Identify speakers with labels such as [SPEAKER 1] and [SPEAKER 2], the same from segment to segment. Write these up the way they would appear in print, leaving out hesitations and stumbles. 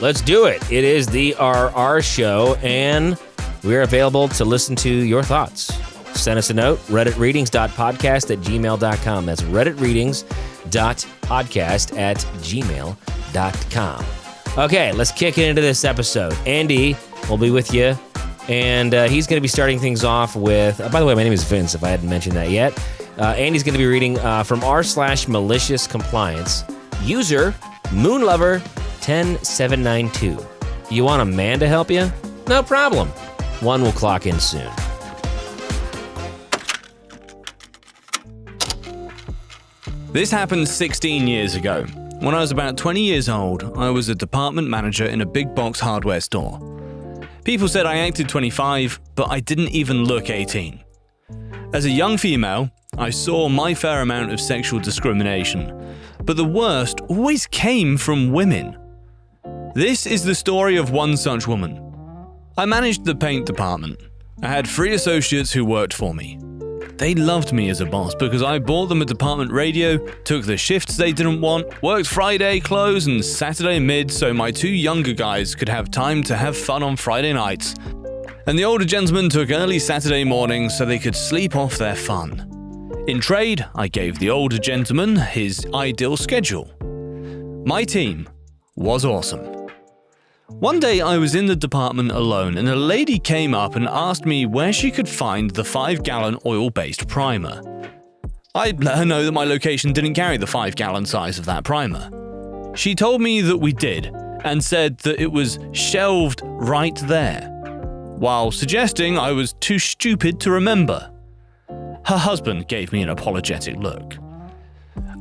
[SPEAKER 1] Let's do it. It is the RR Show, and we're available to listen to your thoughts. Send us a note, redditreadings.podcast@gmail.com. That's redditreadings.podcast@gmail.com. Okay, let's kick it into this episode. Andy will be with you, and he's going to be starting things off with... by the way, my name is Vince, if I hadn't mentioned that yet. Andy's going to be reading from r/MaliciousCompliance. User, Moonlover10792. You want a man to help you? No problem. One will clock in soon.
[SPEAKER 2] This happened 16 years ago. When I was about 20 years old, I was a department manager in a big box hardware store. People said I acted 25, but I didn't even look 18. As a young female, I saw my fair amount of sexual discrimination, but the worst always came from women. This is the story of one such woman. I managed the paint department. I had 3 associates who worked for me. They loved me as a boss because I bought them a department radio, took the shifts they didn't want, worked Friday close and Saturday mid so my 2 younger guys could have time to have fun on Friday nights. And the older gentlemen took early Saturday mornings so they could sleep off their fun. In trade, I gave the older gentleman his ideal schedule. My team was awesome. One day I was in the department alone and a lady came up and asked me where she could find the 5-gallon oil-based primer. I let her know that my location didn't carry the 5-gallon size of that primer. She told me that we did and said that it was shelved right there, while suggesting I was too stupid to remember. Her husband gave me an apologetic look.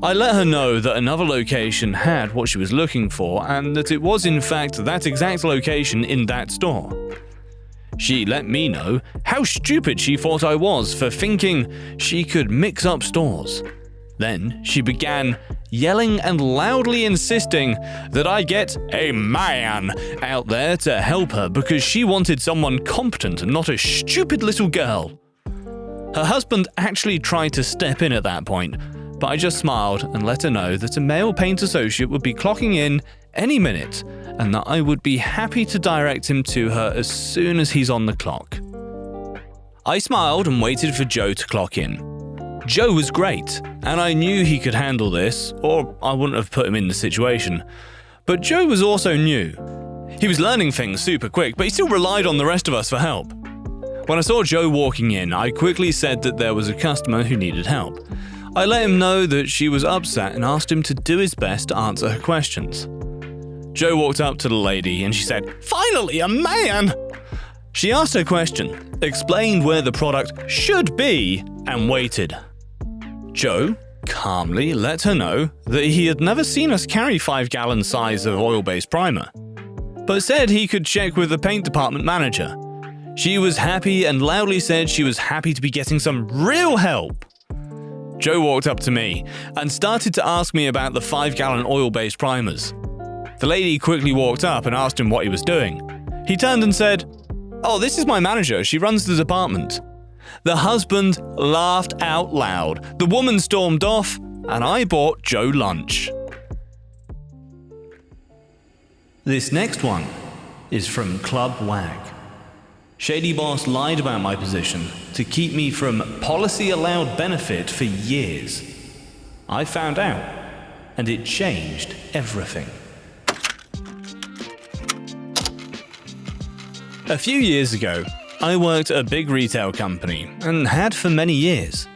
[SPEAKER 2] I let her know that another location had what she was looking for and that it was in fact that exact location in that store. She let me know how stupid she thought I was for thinking she could mix up stores. Then she began yelling and loudly insisting that I get a man out there to help her because she wanted someone competent and not a stupid little girl. Her husband actually tried to step in at that point, but I just smiled and let her know that a male paint associate would be clocking in any minute and that I would be happy to direct him to her as soon as he's on the clock. I smiled and waited for Joe to clock in. Joe was great, and I knew he could handle this, or I wouldn't have put him in the situation. But Joe was also new. He was learning things super quick, but he still relied on the rest of us for help. When I saw Joe walking in, I quickly said that there was a customer who needed help. I let him know that she was upset and asked him to do his best to answer her questions. Joe walked up to the lady and she said, "Finally, a man!" She asked her question, explained where the product should be, and waited. Joe calmly let her know that he had never seen us carry 5-gallon size of oil-based primer, but said he could check with the paint department manager. She was happy and loudly said she was happy to be getting some real help. Joe walked up to me and started to ask me about the 5-gallon oil-based primers. The lady quickly walked up and asked him what he was doing. He turned and said, "Oh, this is my manager, she runs the department." The husband laughed out loud, the woman stormed off, and I bought Joe lunch. This next one is from Club Wag. Shady Boss lied about my position to keep me from policy-allowed benefit for years. I found out, and it changed everything. A few years ago, I worked at a big retail company and had for many years.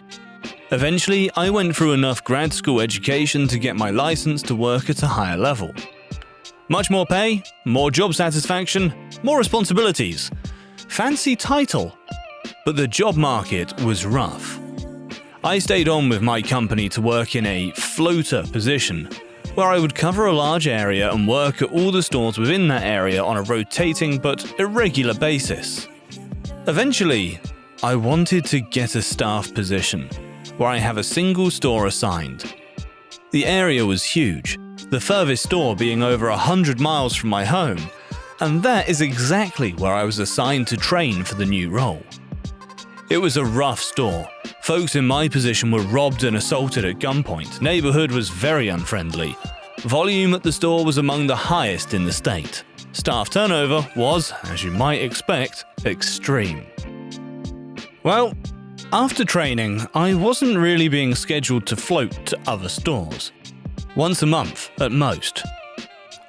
[SPEAKER 2] Eventually, I went through enough grad school education to get my license to work at a higher level. Much more pay, more job satisfaction, more responsibilities. Fancy title, but the job market was rough. I stayed on with my company to work in a floater position, where I would cover a large area and work at all the stores within that area on a rotating but irregular basis. Eventually, I wanted to get a staff position, where I have a single store assigned. The area was huge, the furthest store being over 100 miles from my home, and that is exactly where I was assigned to train for the new role. It was a rough store. Folks in my position were robbed and assaulted at gunpoint. Neighborhood was very unfriendly. Volume at the store was among the highest in the state. Staff turnover was, as you might expect, extreme. Well, after training, I wasn't really being scheduled to float to other stores. Once a month, at most.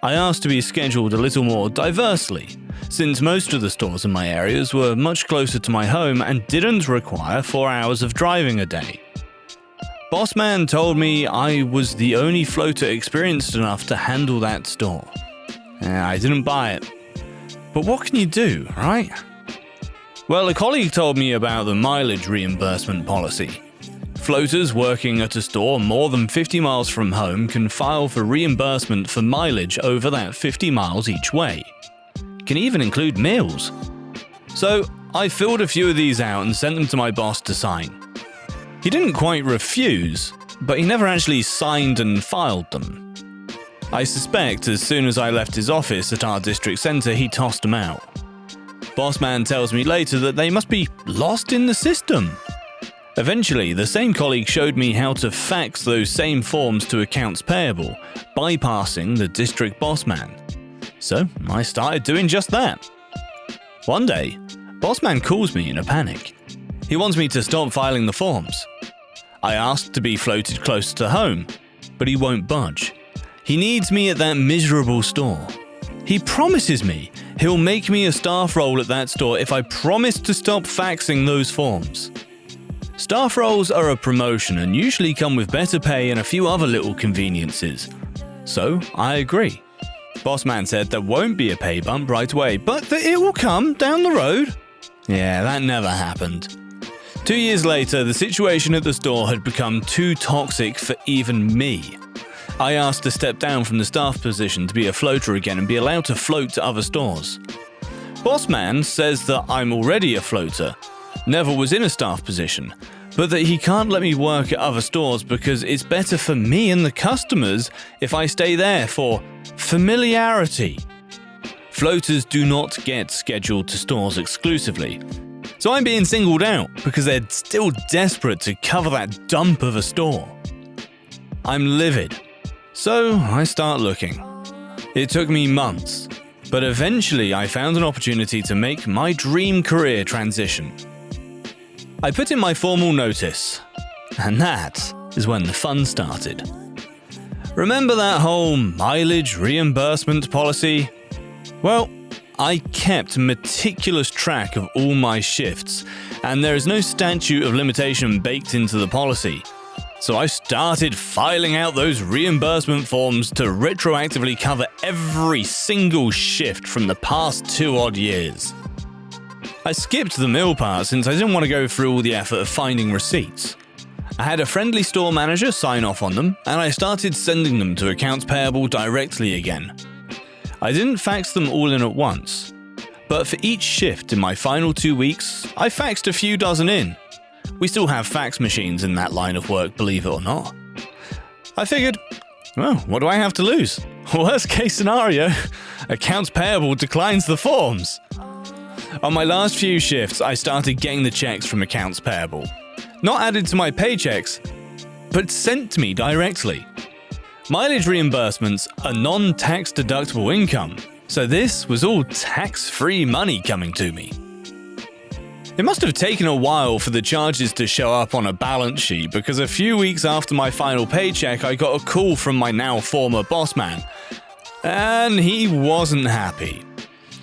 [SPEAKER 2] I asked to be scheduled a little more diversely, since most of the stores in my areas were much closer to my home and didn't require 4 hours of driving a day. Bossman told me I was the only floater experienced enough to handle that store. I didn't buy it. But what can you do, right? Well, a colleague told me about the mileage reimbursement policy. Floaters working at a store more than 50 miles from home can file for reimbursement for mileage over that 50 miles each way. Can even include meals. So, I filled a few of these out and sent them to my boss to sign. He didn't quite refuse, but he never actually signed and filed them. I suspect as soon as I left his office at our district centre, he tossed them out. Bossman tells me later that they must be lost in the system. Eventually, the same colleague showed me how to fax those same forms to accounts payable, bypassing the district bossman. So, I started doing just that. One day, bossman calls me in a panic. He wants me to stop filing the forms. I asked to be floated closer to home, but he won't budge. He needs me at that miserable store. He promises me he'll make me a staff role at that store if I promise to stop faxing those forms. Staff roles are a promotion and usually come with better pay and a few other little conveniences. So, I agree. Bossman said there won't be a pay bump right away, but that it will come down the road. Yeah, that never happened. 2 years later, the situation at the store had become too toxic for even me. I asked to step down from the staff position to be a floater again and be allowed to float to other stores. Bossman says that I'm already a floater, never was in a staff position, but that he can't let me work at other stores because it's better for me and the customers if I stay there for familiarity. Floaters do not get scheduled to stores exclusively, so I'm being singled out because they're still desperate to cover that dump of a store. I'm livid, so I start looking. It took me months, but eventually I found an opportunity to make my dream career transition. I put in my formal notice, and that is when the fun started. Remember that whole mileage reimbursement policy? Well, I kept meticulous track of all my shifts, and there is no statute of limitation baked into the policy. So I started filing out those reimbursement forms to retroactively cover every single shift from the past 2 odd years. I skipped the meal part since I didn't want to go through all the effort of finding receipts. I had a friendly store manager sign off on them, and I started sending them to accounts payable directly again. I didn't fax them all in at once, but for each shift in my final 2 weeks, I faxed a few dozen in. We still have fax machines in that line of work, believe it or not. I figured, well, what do I have to lose? Worst case scenario, accounts payable declines the forms. On my last few shifts, I started getting the checks from accounts payable. Not added to my paychecks, but sent to me directly. Mileage reimbursements are non-tax deductible income, so this was all tax-free money coming to me. It must have taken a while for the charges to show up on a balance sheet because a few weeks after my final paycheck, I got a call from my now former boss man, and he wasn't happy.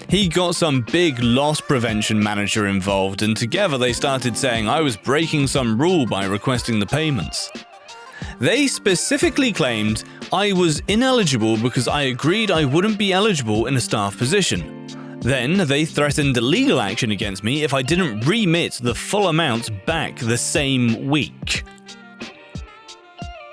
[SPEAKER 2] He got some big loss prevention manager involved, and together they started saying I was breaking some rule by requesting the payments. They specifically claimed I was ineligible because I agreed I wouldn't be eligible in a staff position. Then they threatened legal action against me if I didn't remit the full amount back the same week.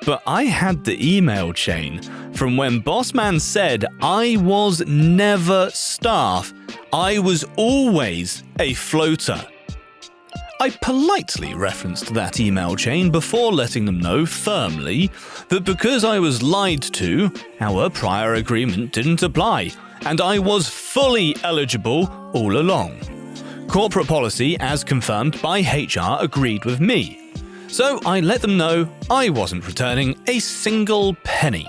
[SPEAKER 2] But I had the email chain from when Bossman said I was never staff, I was always a floater. I politely referenced that email chain before letting them know firmly that because I was lied to, our prior agreement didn't apply, and I was fully eligible all along. Corporate policy, as confirmed by HR, agreed with me. So I let them know I wasn't returning a single penny.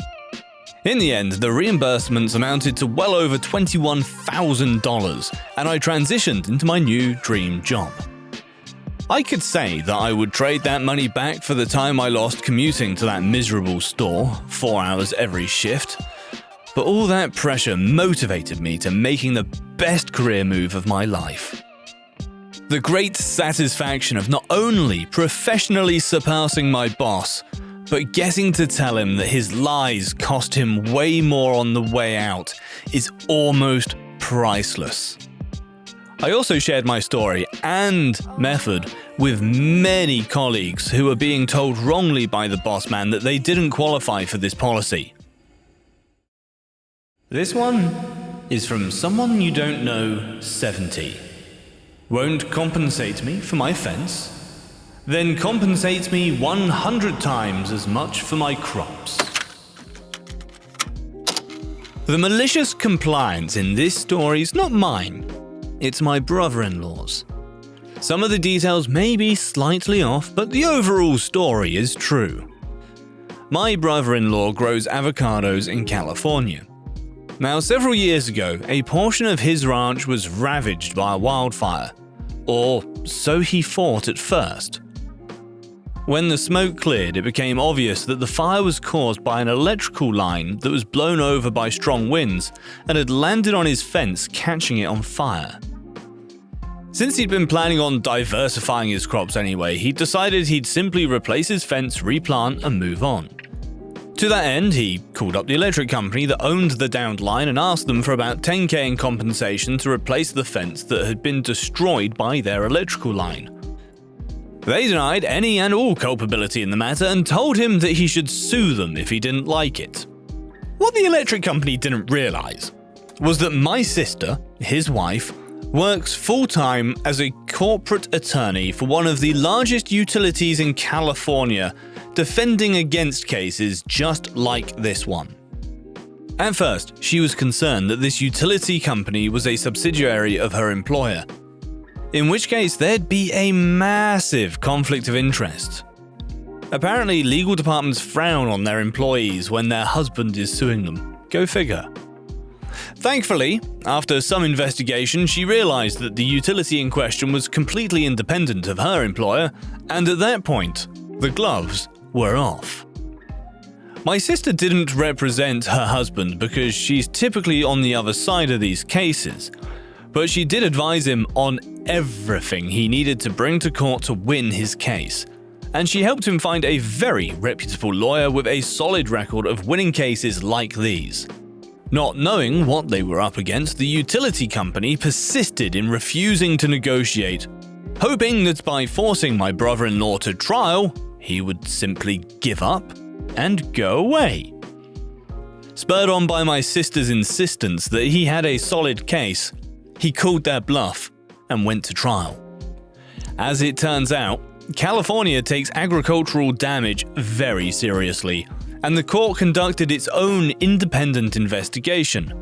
[SPEAKER 2] In the end, the reimbursements amounted to well over $21,000, and I transitioned into my new dream job. I could say that I would trade that money back for the time I lost commuting to that miserable store, 4 hours every shift, but all that pressure motivated me to making the best career move of my life. The great satisfaction of not only professionally surpassing my boss, but getting to tell him that his lies cost him way more on the way out is almost priceless. I also shared my story and method with many colleagues who were being told wrongly by the boss man that they didn't qualify for this policy. This one is from someone you don't know, 70. Won't compensate me for my fence? Then compensate me 100 times as much for my crops. The malicious compliance in this story is not mine. It's my brother-in-law's. Some of the details may be slightly off, but the overall story is true. My brother-in-law grows avocados in California. Now, several years ago, a portion of his ranch was ravaged by a wildfire, or so he thought at first. When the smoke cleared, it became obvious that the fire was caused by an electrical line that was blown over by strong winds and had landed on his fence, catching it on fire. Since he'd been planning on diversifying his crops anyway, he decided he'd simply replace his fence, replant, and move on. To that end, he called up the electric company that owned the downed line and asked them for about $10,000 in compensation to replace the fence that had been destroyed by their electrical line. They denied any and all culpability in the matter and told him that he should sue them if he didn't like it. What the electric company didn't realize was that my sister, his wife, works full-time as a corporate attorney for one of the largest utilities in California, defending against cases just like this one. At first, she was concerned that this utility company was a subsidiary of her employer, in which case there'd be a massive conflict of interest. Apparently, legal departments frown on their employees when their husband is suing them. Go figure. Thankfully, after some investigation, she realized that the utility in question was completely independent of her employer, and at that point, the gloves were off. My sister didn't represent her husband because she's typically on the other side of these cases, but she did advise him on everything he needed to bring to court to win his case, and she helped him find a very reputable lawyer with a solid record of winning cases like these. Not knowing what they were up against, the utility company persisted in refusing to negotiate, hoping that by forcing my brother-in-law to trial, he would simply give up and go away. Spurred on by my sister's insistence that he had a solid case, he called their bluff and went to trial. As it turns out, California takes agricultural damage very seriously, and the court conducted its own independent investigation.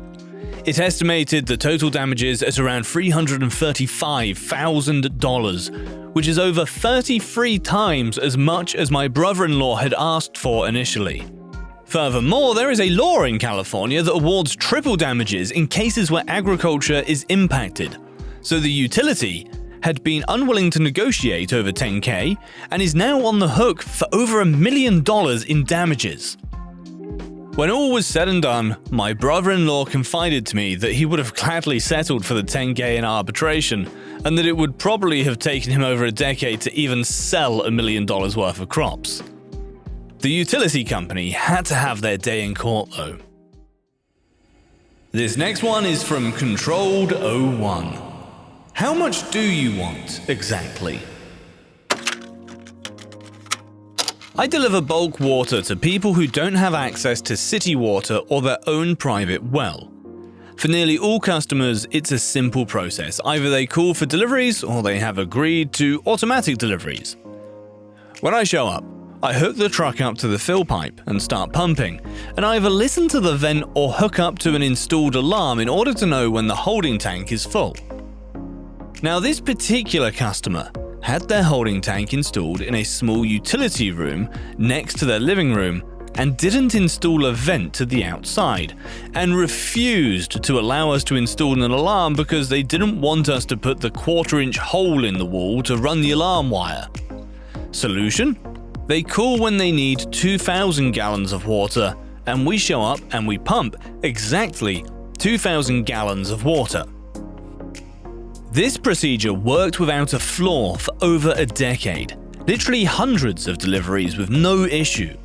[SPEAKER 2] It estimated the total damages at around $335,000, which is over 33 times as much as my brother-in-law had asked for initially. Furthermore, there is a law in California that awards triple damages in cases where agriculture is impacted, so the utility had been unwilling to negotiate over $10,000 and is now on the hook for over $1 million in damages. When all was said and done, my brother-in-law confided to me that he would have gladly settled for the $10,000 in arbitration, and that it would probably have taken him over a decade to even sell $1 million worth of crops. The utility company had to have their day in court though. This next one is from Controlled 01. How much do you want exactly? I deliver bulk water to people who don't have access to city water or their own private well. For nearly all customers, it's a simple process. Either they call for deliveries or they have agreed to automatic deliveries. When I show up, I hook the truck up to the fill pipe and start pumping, and either listen to the vent or hook up to an installed alarm in order to know when the holding tank is full. Now, this particular customer had their holding tank installed in a small utility room next to their living room, and didn't install a vent to the outside, and refused to allow us to install an alarm because they didn't want us to put the 1/4-inch hole in the wall to run the alarm wire. Solution? They call when they need 2,000 gallons of water, and we show up and we pump exactly 2,000 gallons of water. This procedure worked without a flaw for over a decade, literally hundreds of deliveries with no issue.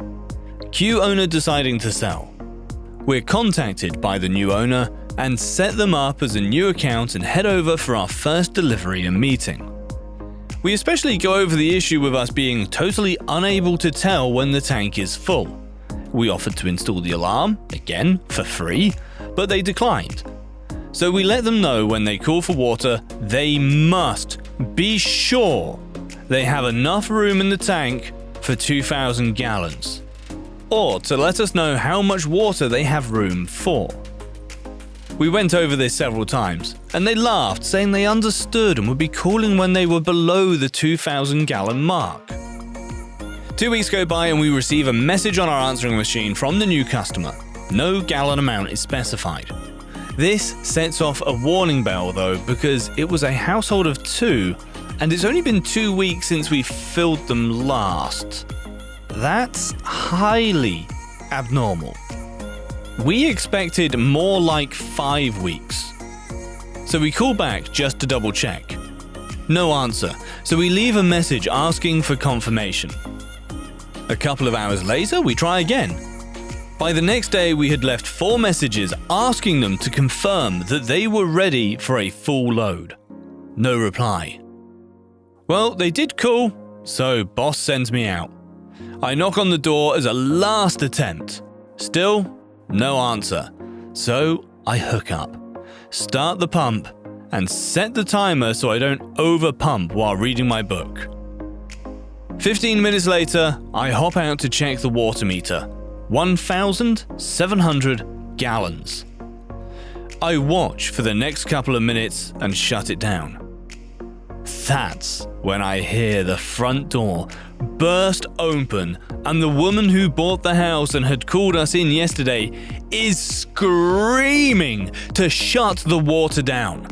[SPEAKER 2] Q owner deciding to sell. We're contacted by the new owner and set them up as a new account and head over for our first delivery and meeting. We especially go over the issue with us being totally unable to tell when the tank is full. We offered to install the alarm, again for free, but they declined. So we let them know when they call for water, they must be sure they have enough room in the tank for 2,000 gallons, or to let us know how much water they have room for. We went over this several times, and they laughed, saying they understood and would be calling when they were below the 2,000 gallon mark. 2 weeks go by and we receive a message on our answering machine from the new customer. No gallon amount is specified. This sets off a warning bell though, because it was a household of 2, and it's only been 2 weeks since we filled them last. That's highly abnormal. We expected more like 5 weeks. So we call back just to double check. No answer, so we leave a message asking for confirmation. A couple of hours later, we try again. By the next day, we had left 4 messages asking them to confirm that they were ready for a full load. No reply. Well, they did call, so boss sends me out. I knock on the door as a last attempt. Still, no answer. So I hook up, start the pump, and set the timer so I don't over-pump while reading my book. 15 minutes later, I hop out to check the water meter. 1,700 gallons. I watch for the next couple of minutes and shut it down. That's when I hear the front door burst open and the woman who bought the house and had called us in yesterday is screaming to shut the water down.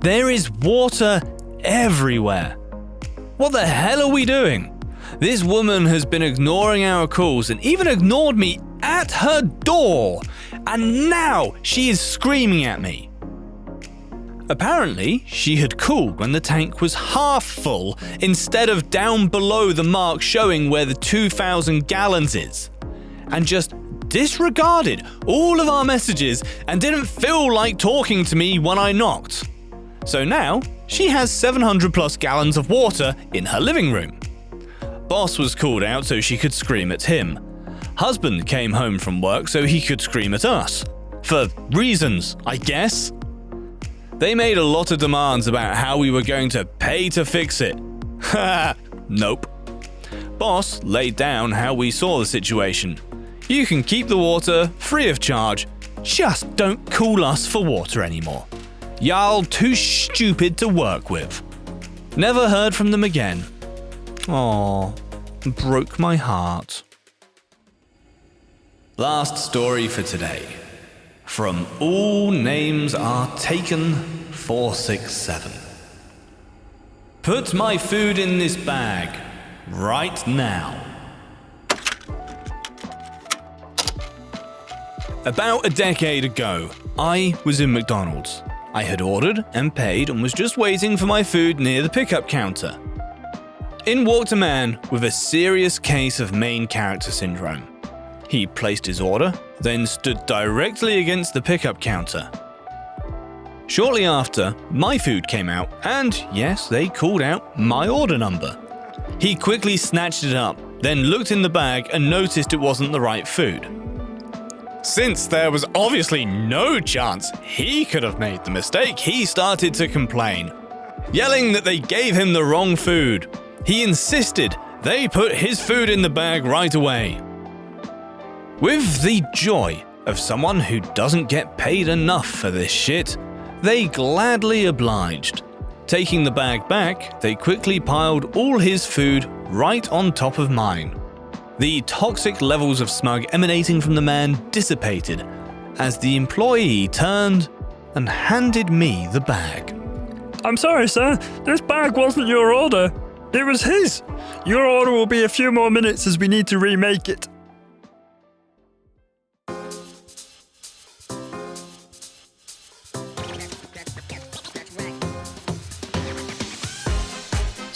[SPEAKER 2] There is water everywhere. What the hell are we doing? This woman has been ignoring our calls and even ignored me at her door, and now she is screaming at me. Apparently, she had called when the tank was half full instead of down below the mark showing where the 2,000 gallons is, and just disregarded all of our messages and didn't feel like talking to me when I knocked. So now, she has 700 plus gallons of water in her living room. Boss was called out so she could scream at him. Husband came home from work so he could scream at us. For reasons, I guess. They made a lot of demands about how we were going to pay to fix it. Ha! Nope. Boss laid down how we saw the situation. You can keep the water free of charge, just don't call us for water anymore. Y'all too stupid to work with. Never heard from them again. Aww, broke my heart. Last story for today. From All Names Are Taken 467. Put my food in this bag right now. About a decade ago, I was in McDonald's. I had ordered and paid and was just waiting for my food near the pickup counter. In walked a man with a serious case of main character syndrome. He placed his order, then stood directly against the pickup counter. Shortly after, my food came out, and yes, they called out my order number. He quickly snatched it up, then looked in the bag and noticed it wasn't the right food. Since there was obviously no chance he could have made the mistake, he started to complain, yelling that they gave him the wrong food. He insisted they put his food in the bag right away. With the joy of someone who doesn't get paid enough for this shit, they gladly obliged. Taking the bag back, they quickly piled all his food right on top of mine. The toxic levels of smug emanating from the man dissipated as the employee turned and handed me the bag.
[SPEAKER 3] I'm sorry, sir. This bag wasn't your order. It was his. Your order will be a few more minutes as we need to remake it.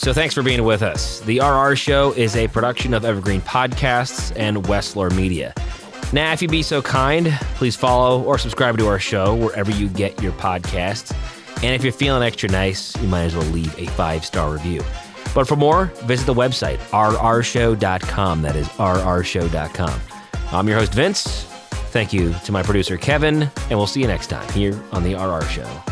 [SPEAKER 1] So thanks for being with us. The RR Show is a production of Evergreen Podcasts and Wessler Media. Now, if you'd be so kind, please follow or subscribe to our show wherever you get your podcasts. And if you're feeling extra nice, you might as well leave a 5-star review. But for more, visit the website, rrshow.com. That is rrshow.com. I'm your host, Vince. Thank you to my producer, Kevin, and we'll see you next time here on The RR Show.